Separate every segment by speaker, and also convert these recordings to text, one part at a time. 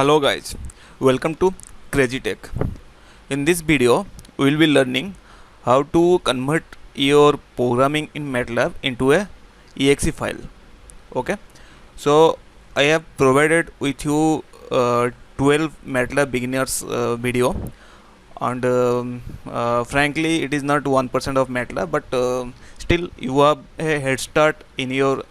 Speaker 1: Hello guys, welcome to Crazy Tech. In this video, we will be learning how to convert your programming in MATLAB into a exe file. Okay, so I have provided with you 12 MATLAB beginners video, and frankly, it is not 1% of MATLAB, but still you have a head start in your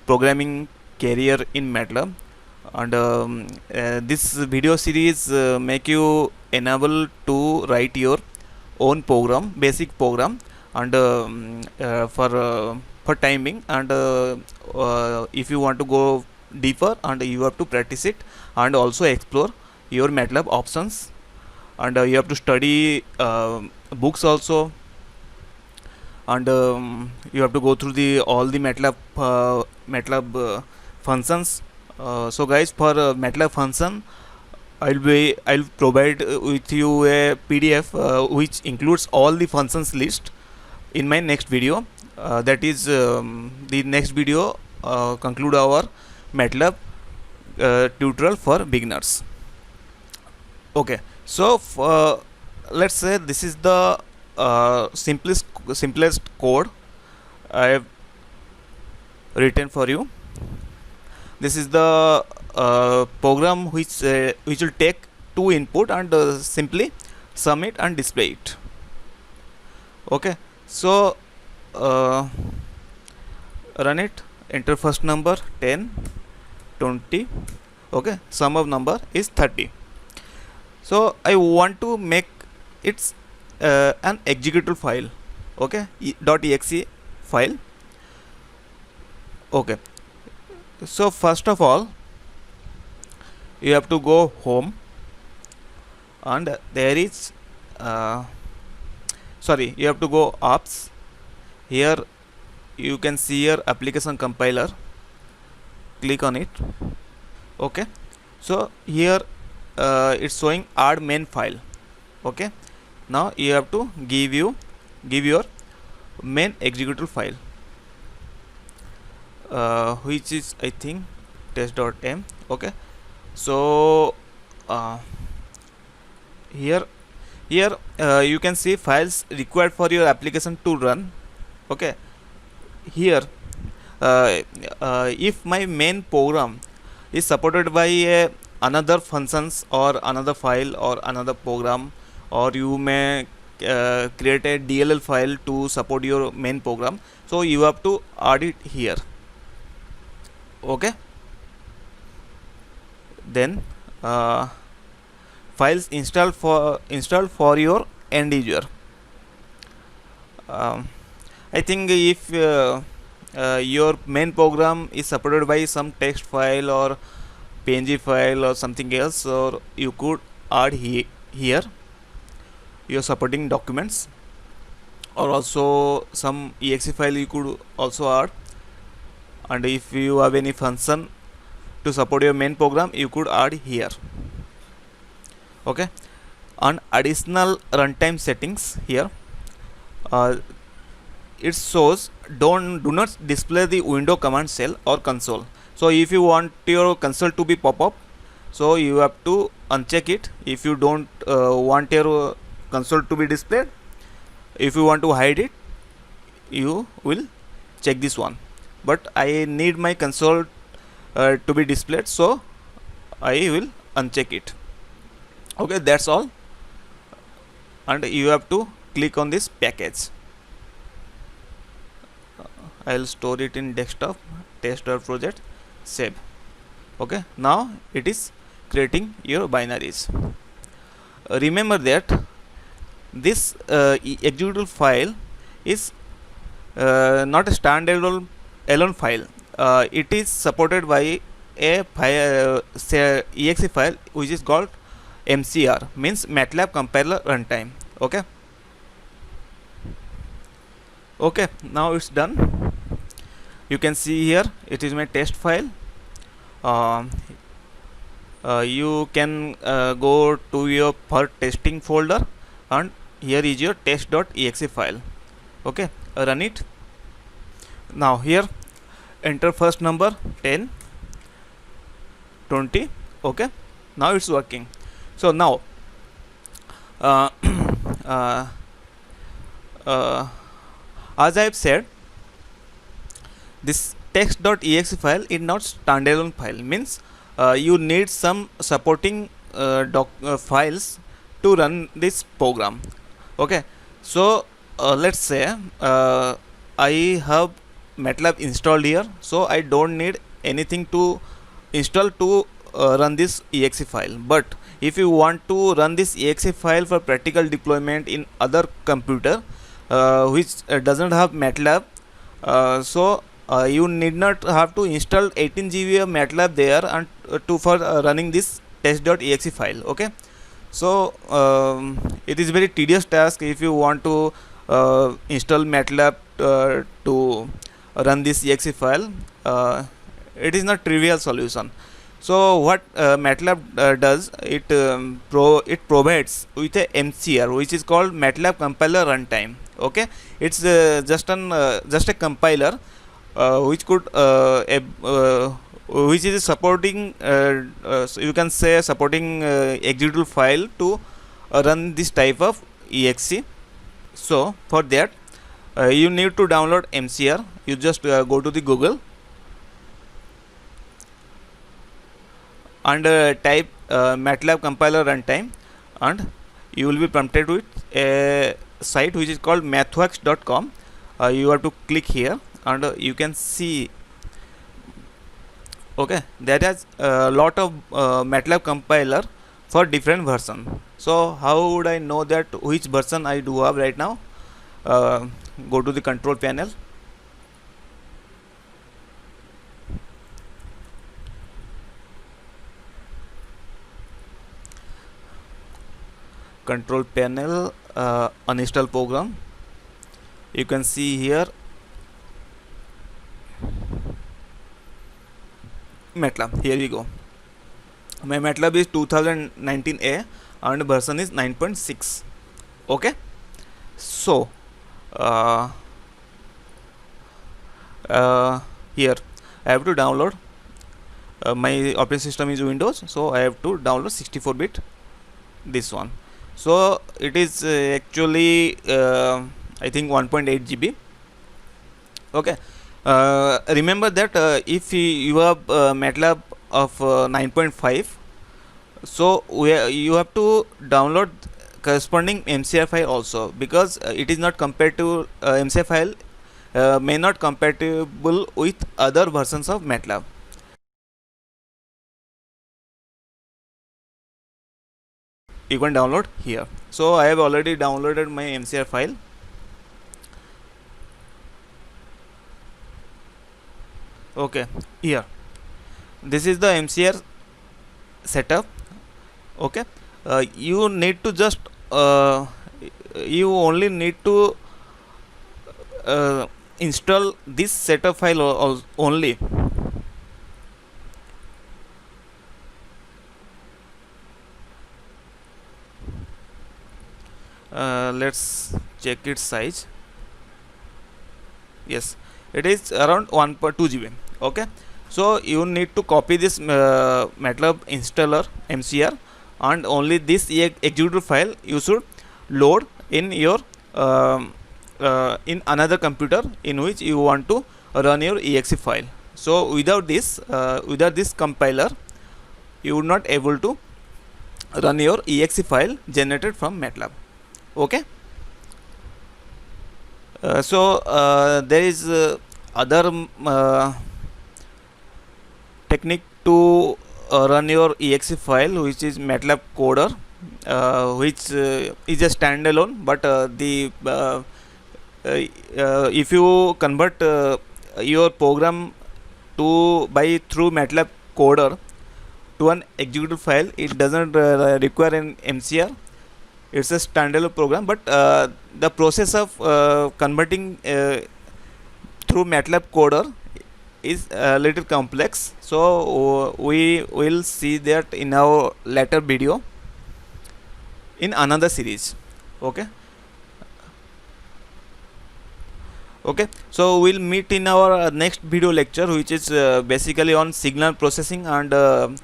Speaker 1: programming career in MATLAB. And this video series make you enable to write your own program, basic program, and for timing, and if you want to go deeper, and you have to practice it and also explore your MATLAB options, and you have to study books also, and you have to go through the all the MATLAB functions. So guys, for MATLAB function, I'll provide with you a PDF which includes all the functions list in my next video. That is the next video conclude our MATLAB tutorial for beginners. Okay, so let's say this is the simplest code I have written for you. This is the program which will take two input and simply sum it and display it. Okay, so run it, enter first number 10, 20. Okay, sum of number is 30. So I want to make it an executable file. Okay, .exe file. Okay, so first of all, you have to go home, and there is you have to go apps. Here you can see your application compiler, click on it. Okay, so here it's showing add main file. Okay, now you have to give your main executable file, which is I think test.m. Okay, so here you can see files required for your application to run. Okay, here if my main program is supported by another functions or another file or another program, or you may create a DLL file to support your main program, so you have to add it here. Okay, then files installed for your end user. I think if your main program is supported by some text file or PNG file or something else, or you could add here your supporting documents, or also some exe file you could also add. And if you have any function to support your main program, you could add here. Okay, on additional runtime settings here, it shows do not display the window command shell or console. So if you want your console to be pop up, so you have to uncheck it. If you don't want your console to be displayed, if you want to hide it, you will check this one. But I need my console to be displayed, so I will uncheck it. Okay, that's all. And you have to click on this package. I'll store it in desktop, test.project, save. Okay, now it is creating your binaries. Remember that this executable file is not a standalone file. It is supported by a file, exe file, which is called MCR, means MATLAB compiler runtime. Okay, okay, now it's done. You can see here it is my test file. You can go to your for testing folder, and here is your test.exe file. Okay, run it. Now here enter first number 10, 20. Okay, Now it's working. So now uh, uh, uh, as I have said, this text.exe file is not standalone file, means you need some supporting files to run this program. Okay, so let's say I have MATLAB installed here, so I don't need anything to install to run this exe file. But if you want to run this exe file for practical deployment in other computer which doesn't have MATLAB, so you need not have to install 18 GB of MATLAB there and to for running this test.exe file. Okay, so it is very tedious task if you want to install MATLAB to run this exe file. It is not trivial solution. So what MATLAB does, it provides with a MCR, which is called MATLAB compiler runtime. Okay, it's just a compiler which could which is supporting so you can say supporting executable file to run this type of exe. So for that you need to download MCR. You just go to the Google and type MATLAB compiler runtime, and you will be prompted with a site which is called mathworks.com. You have to click here and you can see, okay, there is a lot of MATLAB compiler for different version. So how would I know that which version I do have right now? Go to the control panel. Control panel, uninstall program. You can see here MATLAB. Here we go. My MATLAB is 2019A and version is 9.6. Okay, so here I have to download. My operating system is Windows, so I have to download 64-bit this one. So it is actually I think 1.8 GB. Okay, remember that if you have MATLAB of 9.5, so you have to download corresponding MCR file also, because it is not compatible. MCR file may not compatible with other versions of MATLAB. You can download here. So I have already downloaded my MCR file. Okay, here this is the MCR setup. Okay, you need to just you only need to install this setup file only. Let's check its size. Yes, it is around 1.2 GB. Okay, so you need to copy this MATLAB installer MCR, and only this executable file you should load in your in another computer in which you want to run your exe file. So without this compiler, you would not able to run your exe file generated from MATLAB. Okay, so there is other technique to run your exe file, which is MATLAB coder, which is a standalone, but if you convert your program through MATLAB coder to an executable file, it doesn't require an MCR. It's a standalone program, but the process of converting through MATLAB coder is a little complex. So we will see that in our later video in another series. Okay, Okay, so we'll meet in our next video lecture, which is basically on signal processing and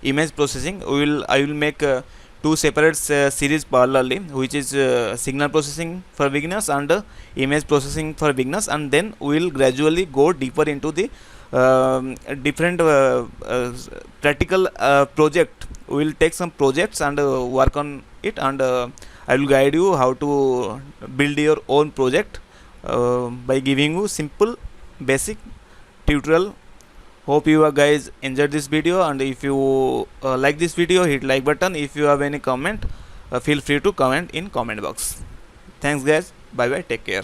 Speaker 1: image processing. I will make two separate series parallelly, which is signal processing for beginners and image processing for beginners, and then we will gradually go deeper into the different practical project. We will take some projects and work on it, and I will guide you how to build your own project by giving you simple basic tutorial. Hope you guys enjoyed this video, and if you like this video, hit like button. If you have any comment, feel free to comment in comment box. Thanks guys, bye bye, take care.